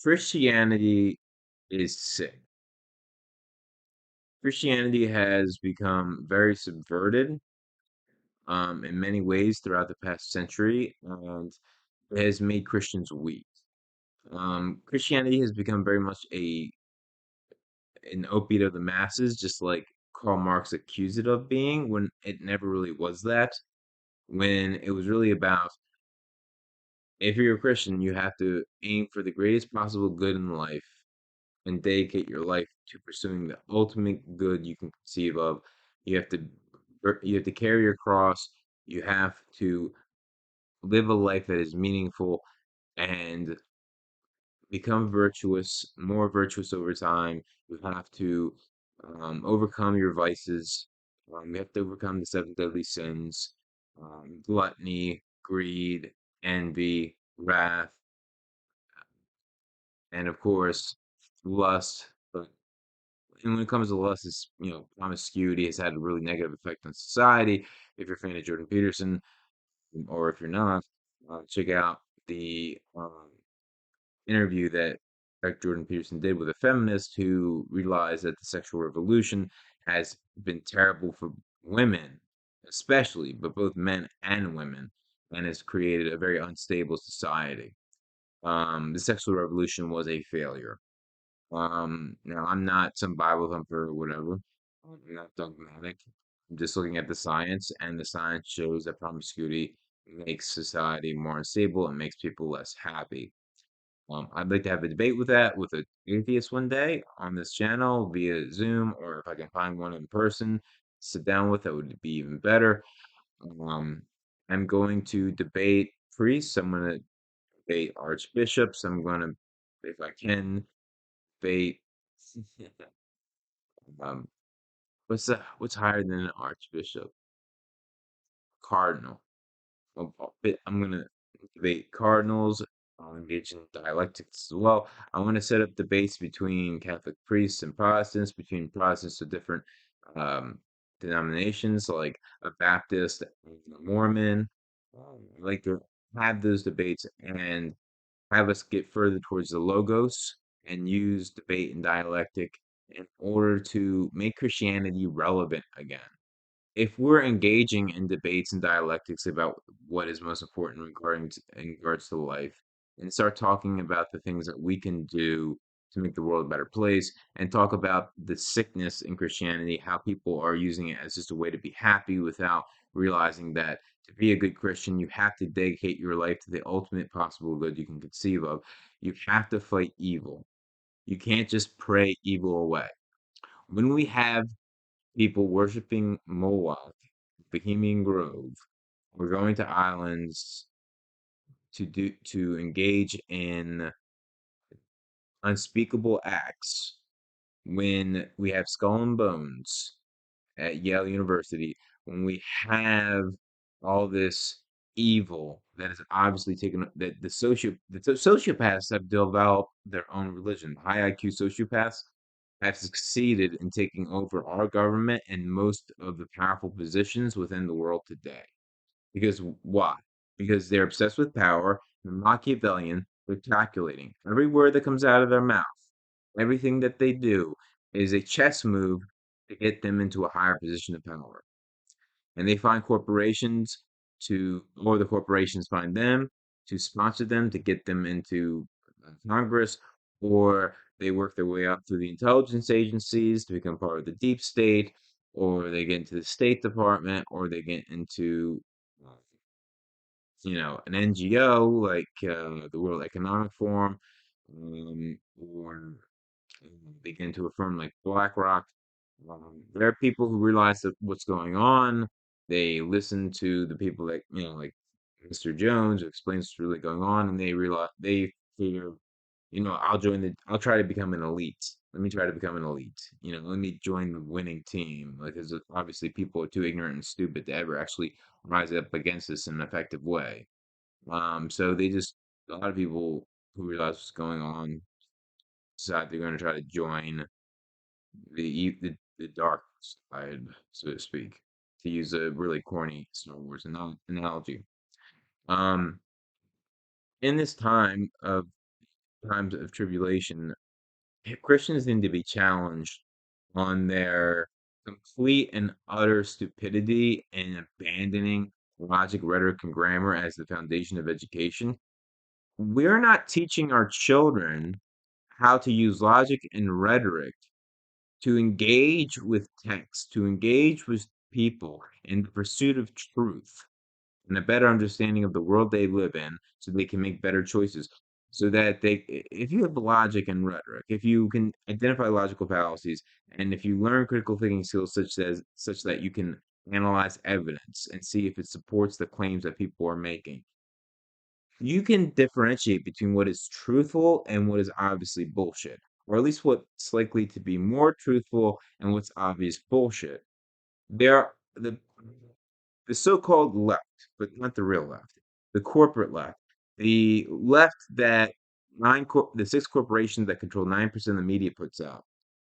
Christianity is sick. Christianity has become very subverted in many ways throughout the past century, and it has made Christians weak. Christianity has become very much an opiate of the masses, just like Karl Marx accused it of being, when it never really was that. When it was really about, if you're a Christian, you have to aim for the greatest possible good in life and dedicate your life to pursuing the ultimate good you can conceive of. You have to you have to carry your cross. You have to live a life that is meaningful and become virtuous, more virtuous over time. You have to overcome your vices. You have to overcome the seven deadly sins: gluttony, greed, envy, wrath, and of course, lust. But and when it comes to lust, it's, promiscuity has had a really negative effect on society. If you're a fan of Jordan Peterson, or if you're not, check out the interview that Dr. Jordan Peterson did with a feminist who realized that the sexual revolution has been terrible for women, especially, but both men and women, and has created a very unstable society. The sexual revolution was a failure. Now I'm not some Bible thumper or whatever. I'm not dogmatic. I'm just looking at the science, and the science shows that promiscuity makes society more unstable and makes people less happy. I'd like to have a debate with that with an atheist one day on this channel via Zoom, or if I can find one in person, sit down with, that would be even better. Um, I'm going to debate priests. I'm going to debate archbishops. I'm going to, if I can, debate. um, what's higher than an archbishop? Cardinal. I'm gonna debate cardinals. I'll engage in dialectics as well. I want to set up debates between Catholic priests and Protestants, between Protestants of different um, denominations, like a Baptist and a Mormon. I'd like to have those debates and have us get further towards the logos and use debate and dialectic in order to make Christianity relevant again. If we're engaging in debates and dialectics about what is most important in regards to life, and start talking about the things that we can do to make the world a better place, and talk about the sickness in Christianity, how people are using it as just a way to be happy without realizing that to be a good Christian, you have to dedicate your life to the ultimate possible good you can conceive of. You have to fight evil. You can't just pray evil away. When we have people worshiping Moloch, Bohemian Grove, we're going to islands to engage in unspeakable acts. When we have Skull and Bones at Yale University, when we have all this evil that is obviously taken, that sociopaths have developed their own religion. High IQ sociopaths have succeeded in taking over our government and most of the powerful positions within the world today. Because why? Because they're obsessed with power, they're Machiavellian, they're calculating. Every word that comes out of their mouth, everything that they do is a chess move to get them into a higher position of power. And they find corporations or the corporations find them to sponsor them to get them into Congress, or they work their way up through the intelligence agencies to become part of the deep state, or they get into the State Department, or they get into uh, an NGO like the World Economic Forum, or they get into a firm like BlackRock. There are people who realize that what's going on. They listen to the people that, like Mr. Jones, who explains what's really going on, and they figure, I'll try to become an elite. Let me try to become an elite. Let me join the winning team. Like, because obviously people are too ignorant and stupid to ever actually rise up against this in an effective way. So a lot of people who realize what's going on decide they're going to try to join the dark side, so to speak, to use a really corny Star Wars analogy. Um, in this time of times of tribulation, Christians need to be challenged on their complete and utter stupidity in abandoning logic, rhetoric, and grammar as the foundation of education. We're not teaching our children how to use logic and rhetoric to engage with text, to engage with people in the pursuit of truth and a better understanding of the world they live in so they can make better choices. So that if you have logic and rhetoric, if you can identify logical fallacies, and if you learn critical thinking skills such that you can analyze evidence and see if it supports the claims that people are making, you can differentiate between what is truthful and what is obviously bullshit, or at least what's likely to be more truthful and what's obvious bullshit. There, the so-called left, but not the real left, the corporate left, the left that the six corporations that control 9% of the media puts out,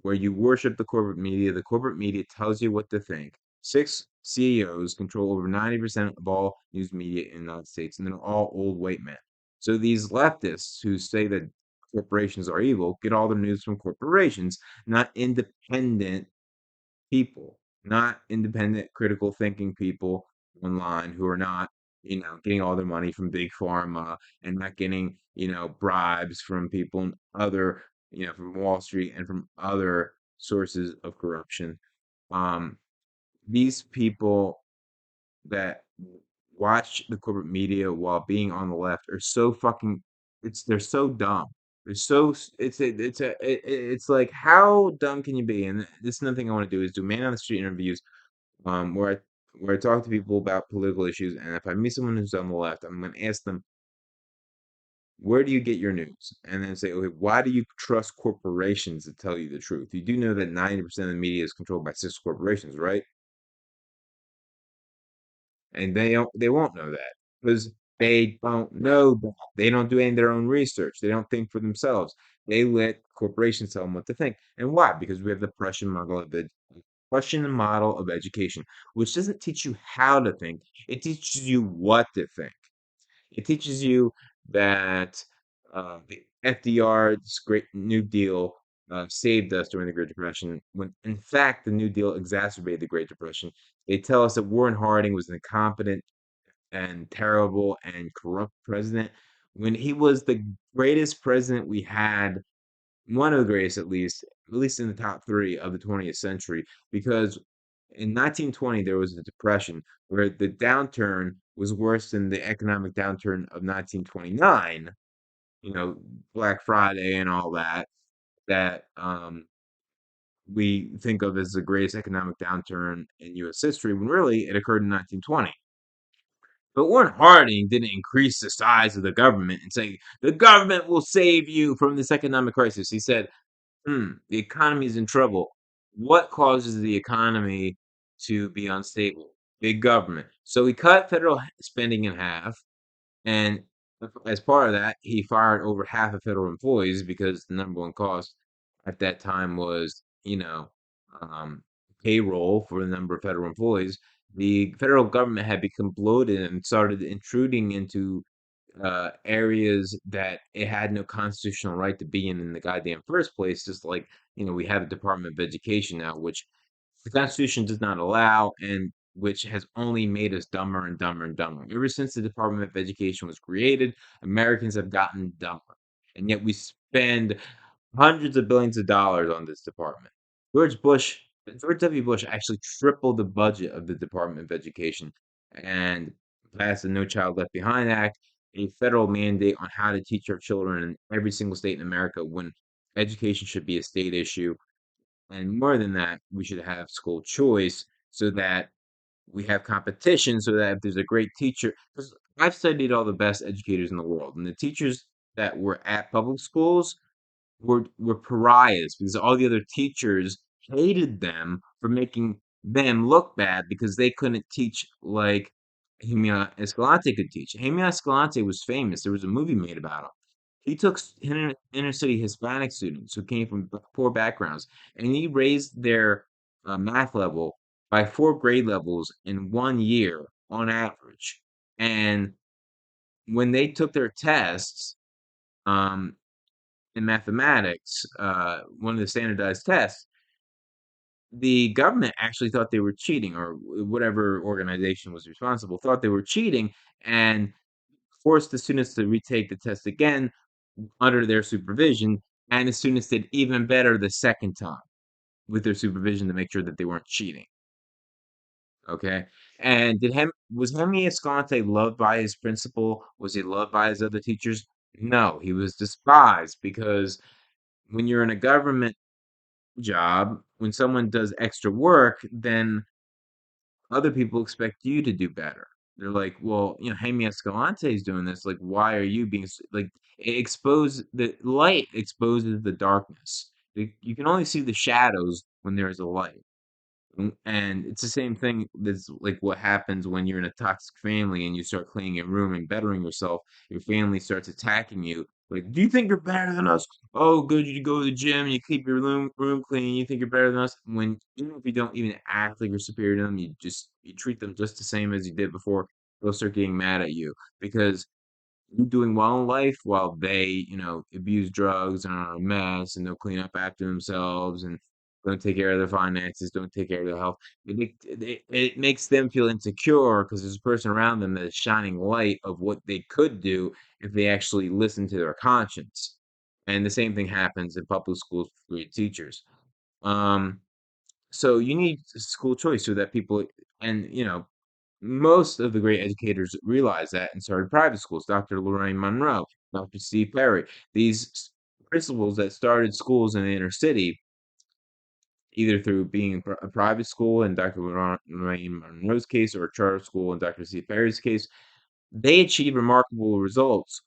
where you worship the corporate media tells you what to think. Six CEOs control over 90% of all news media in the United States, and they're all old white men. So these leftists who say that corporations are evil get all their news from corporations, not independent people, not independent, critical thinking people online who are not, getting all their money from big pharma and not getting, bribes from people and other, from Wall Street and from other sources of corruption. Um, these people that watch the corporate media while being on the left are so fucking, they're so dumb. They're so it's like, how dumb can you be? And this is another thing I want to do is do man on the street interviews, where I talk to people about political issues, and if I meet someone who's on the left, I'm going to ask them, where do you get your news? And then say, okay, why do you trust corporations to tell you the truth? You do know that 90% of the media is controlled by six corporations, right? And they won't know that because they don't know that. They don't do any of their own research. They don't think for themselves. They let corporations tell them what to think. And why? Because we have the Prussian model of education, which doesn't teach you how to think. It teaches you what to think. It teaches you that the FDR's Great New Deal saved us during the Great Depression, when in fact the New Deal exacerbated the Great Depression. They tell us that Warren Harding was an incompetent and terrible and corrupt president when he was the greatest president we had, one of the greatest at least in the top three of the 20th century, because in 1920 there was a depression where the downturn was worse than the economic downturn of 1929, you know, Black Friday and all that, that we think of as the greatest economic downturn in US history, when really it occurred in 1920. But Warren Harding didn't increase the size of the government and say, the government will save you from this economic crisis. He said, the economy is in trouble. What causes the economy to be unstable? Big government. So he cut federal spending in half, and as part of that, he fired over half of federal employees because the number one cost at that time was, um, payroll for the number of federal employees. The federal government had become bloated and started intruding into areas that it had no constitutional right to be in the goddamn first place. Just like, we have a Department of Education now, which the Constitution does not allow, and which has only made us dumber and dumber and dumber. Ever since the Department of Education was created, Americans have gotten dumber. And yet we spend hundreds of billions of dollars on this department. George Bush, George W. Bush actually tripled the budget of the Department of Education and passed the No Child Left Behind Act, a federal mandate on how to teach our children in every single state in America when education should be a state issue. And more than that, we should have school choice so that we have competition, so that if there's a great teacher, because I've studied all the best educators in the world, and the teachers that were at public schools were pariahs because all the other teachers hated them for making them look bad because they couldn't teach like Jaime Escalante could teach. Jaime Escalante was famous. There was a movie made about him. He took inner city Hispanic students who came from poor backgrounds, and he raised their math level by 4 grade levels in 1 year on average. And when they took their tests, um, in mathematics, one of the standardized tests, the government actually thought they were cheating, or whatever organization was responsible thought they were cheating, and forced the students to retake the test again under their supervision, and the students did even better the second time with their supervision to make sure that they weren't cheating. Okay. And was Henry Escalante loved by his principal? Was he loved by his other teachers? No, he was despised because when you're in a government job, when someone does extra work, then other people expect you to do better. They're like, well, Jaime Escalante is doing this. Like, why are you being like? The light exposes the darkness. You can only see the shadows when there is a light. And it's the same thing that's like what happens when you're in a toxic family and you start cleaning your room and bettering yourself. Your family starts attacking you. Like, do you think you're better than us? Oh, good, you go to the gym, you keep your room clean, you think you're better than us. When even if you don't even act like you're superior to them, you treat them just the same as you did before, they'll start getting mad at you because you're doing well in life while they, abuse drugs and are a mess and don't clean up after themselves and don't take care of their finances, don't take care of their health. It makes them feel insecure because there's a person around them that is shining light of what they could do if they actually listen to their conscience. And the same thing happens in public schools with great teachers. Um, so you need school choice so that people, and most of the great educators realized that and started private schools. Dr. Lorraine Monroe, Dr. Steve Perry, these principals that started schools in the inner city, either through being in a private school in Dr. Lorraine Monroe's case or a charter school in Dr. Steve Perry's case, they achieved remarkable results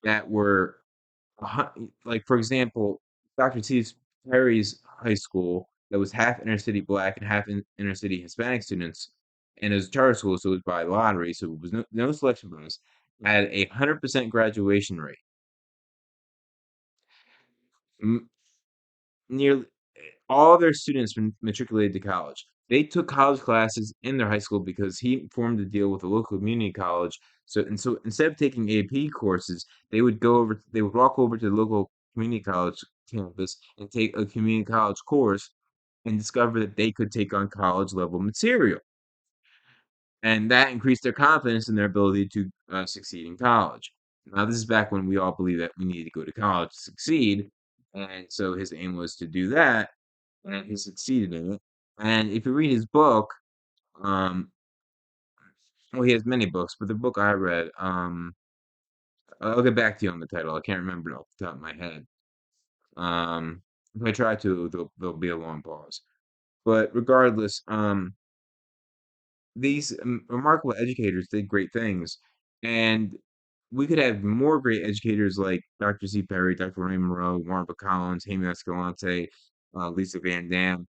that were like, for example, Dr. Steve Perry's high school that was half inner city black and half inner city Hispanic students, and it was a charter school, so it was by lottery, so it was no selection bonus, had 100% graduation rate. M- Nearly all their students matriculated to college. They took college classes in their high school because he formed a deal with a local community college. So instead of taking AP courses, they would walk over to the local community college campus and take a community college course and discover that they could take on college level material. And that increased their confidence in their ability to succeed in college. Now, this is back when we all believed that we needed to go to college to succeed. And so his aim was to do that, and he succeeded in it. And if you read his book, um, well, he has many books, but the book I read, I'll get back to you on the title. I can't remember it off the top of my head. Um, if I try to, there'll be a long pause. But regardless, these remarkable educators did great things, and we could have more great educators like Dr. C. Perry, Dr. Ray Monroe, Marva Collins, Jaime Escalante, Lisa Van Dam,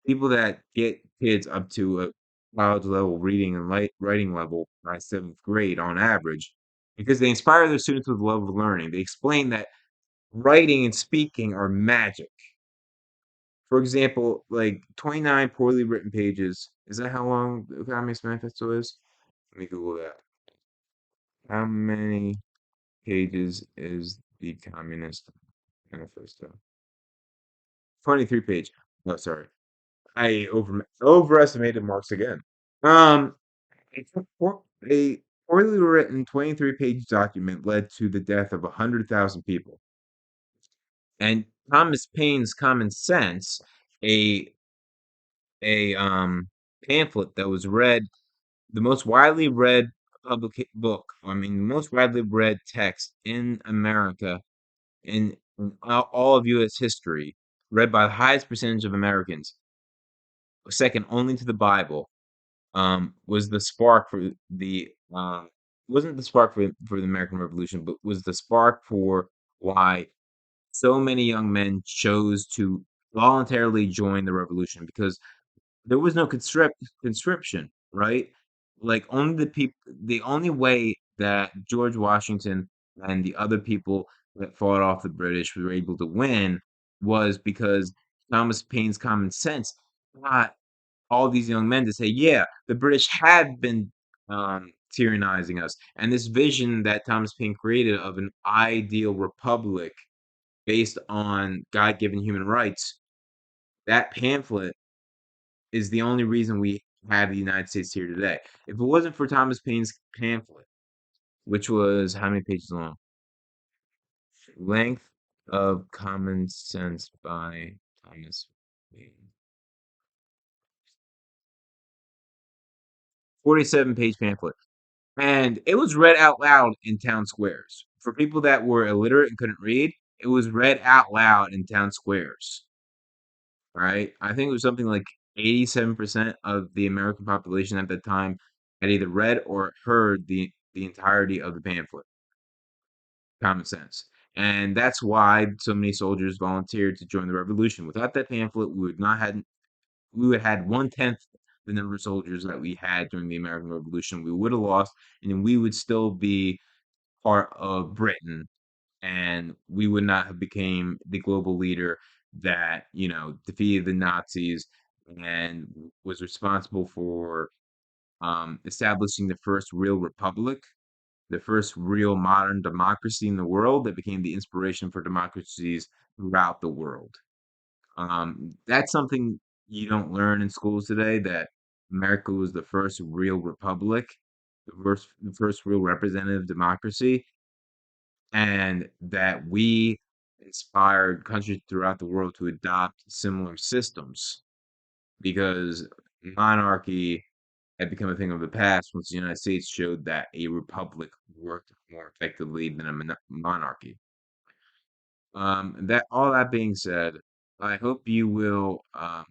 people that get kids up to a college level reading and writing level by seventh grade on average, because they inspire their students with love of learning. They explain that writing and speaking are magic. For example, like 29 poorly written pages. Is that how long the Communist Manifesto is? Let me Google that. How many pages is the Communist Manifesto? 23 page. Oh, sorry. I overestimated Marx again. Um, a poorly written 23-page document led to the death of 100,000 people. And Thomas Paine's Common Sense, a a pamphlet that was read, the most widely read the most widely read text in America in all of U.S. history, read by the highest percentage of Americans, second only to the Bible, was the spark for the wasn't the spark for the American Revolution, but was the spark for why so many young men chose to voluntarily join the revolution because there was no conscription, right? Like the only way that George Washington and the other people that fought off the British were able to win was because Thomas Paine's Common Sense got all these young men to say, yeah, the British had been tyrannizing us. And this vision that Thomas Paine created of an ideal republic based on God-given human rights, that pamphlet is the only reason we have the United States here today. If it wasn't for Thomas Paine's pamphlet, which was how many pages long? Length of Common Sense by Thomas Paine. 47-page pamphlet. And it was read out loud in town squares. For people that were illiterate and couldn't read, it was read out loud in town squares. Right? I think it was something like 87% of the American population at that time had either read or heard the entirety of the pamphlet, Common Sense. And that's why so many soldiers volunteered to join the revolution. Without that pamphlet, we would have had 1/10 the number of soldiers that we had during the American Revolution. We would have lost, and then we would still be part of Britain, and we would not have became the global leader that, defeated the Nazis and was responsible for establishing the first real republic, the first real modern democracy in the world that became the inspiration for democracies throughout the world. That's something you don't learn in schools today, that America was the first real republic, the first real representative democracy, and that we inspired countries throughout the world to adopt similar systems because monarchy had become a thing of the past once the United States showed that a republic worked more effectively than a monarchy. That all that being said, I hope you will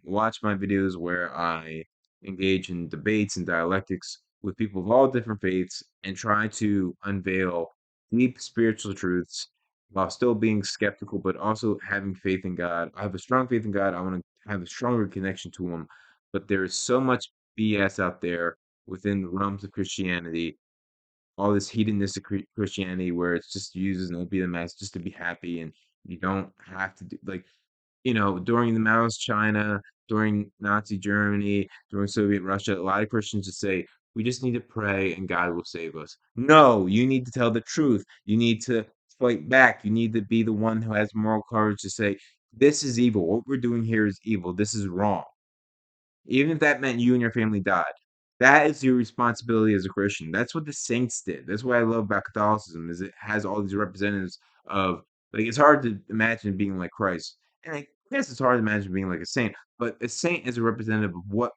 watch my videos where I engage in debates and dialectics with people of all different faiths and try to unveil deep spiritual truths while still being skeptical, but also having faith in God. I have a strong faith in God. I want to have a stronger connection to Him, but there is so much BS out there within the realms of Christianity, all this hedonistic Christianity where it's just uses an opiate mask just to be happy, and you don't have to do like during the Maoist China, during Nazi Germany, during Soviet Russia, a lot of Christians just say we just need to pray and God will save us. No, you need to tell the truth. You need to fight back. You need to be the one who has moral courage to say this is evil. What we're doing here is evil. This is wrong. Even if that meant you and your family died. That is your responsibility as a Christian. That's what the saints did. That's what I love about Catholicism is it has all these representatives of like it's hard to imagine being like Christ. And I guess it's hard to imagine being like a saint, but a saint is a representative of what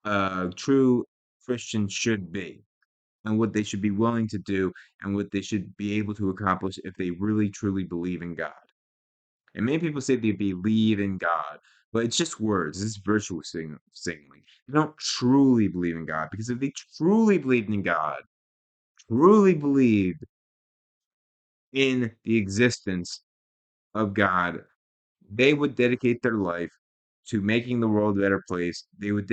a true Christian should be and what they should be willing to do and what they should be able to accomplish if they really truly believe in God. And many people say they believe in God, but it's just words. It's virtual signaling. They don't truly believe in God because if they truly believed in God, truly believed in the existence of God, they would dedicate their life to making the world a better place. They would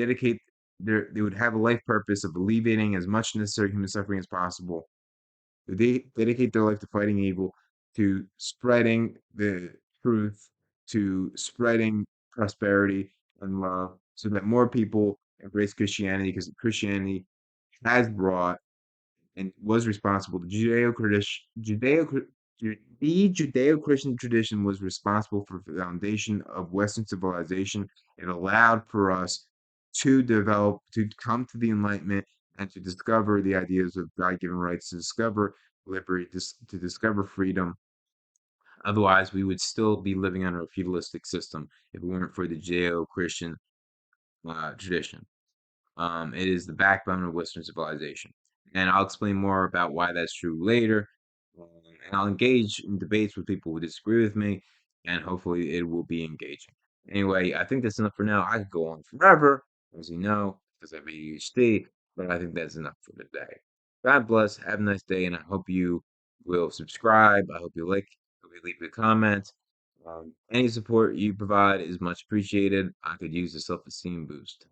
have a life purpose of alleviating as much necessary human suffering as possible. They dedicate their life to fighting evil, to spreading the truth, to spreading prosperity and love, so that more people embrace Christianity because Christianity has brought and was responsible. The Judeo-Christian tradition was responsible for the foundation of Western civilization. It allowed for us to come to the Enlightenment and to discover the ideas of God-given rights, to discover liberty, to discover freedom. Otherwise, we would still be living under a feudalistic system if it weren't for the Judeo-Christian tradition. It is the backbone of Western civilization. And I'll explain more about why that's true later. And I'll engage in debates with people who disagree with me, and hopefully it will be engaging. Anyway, I think that's enough for now. I could go on forever, as you know, because I have ADHD, but I think that's enough for today. God bless. Have a nice day, and I hope you will subscribe. I hope you like, hope you leave a comment. Any support you provide is much appreciated. I could use a self-esteem boost.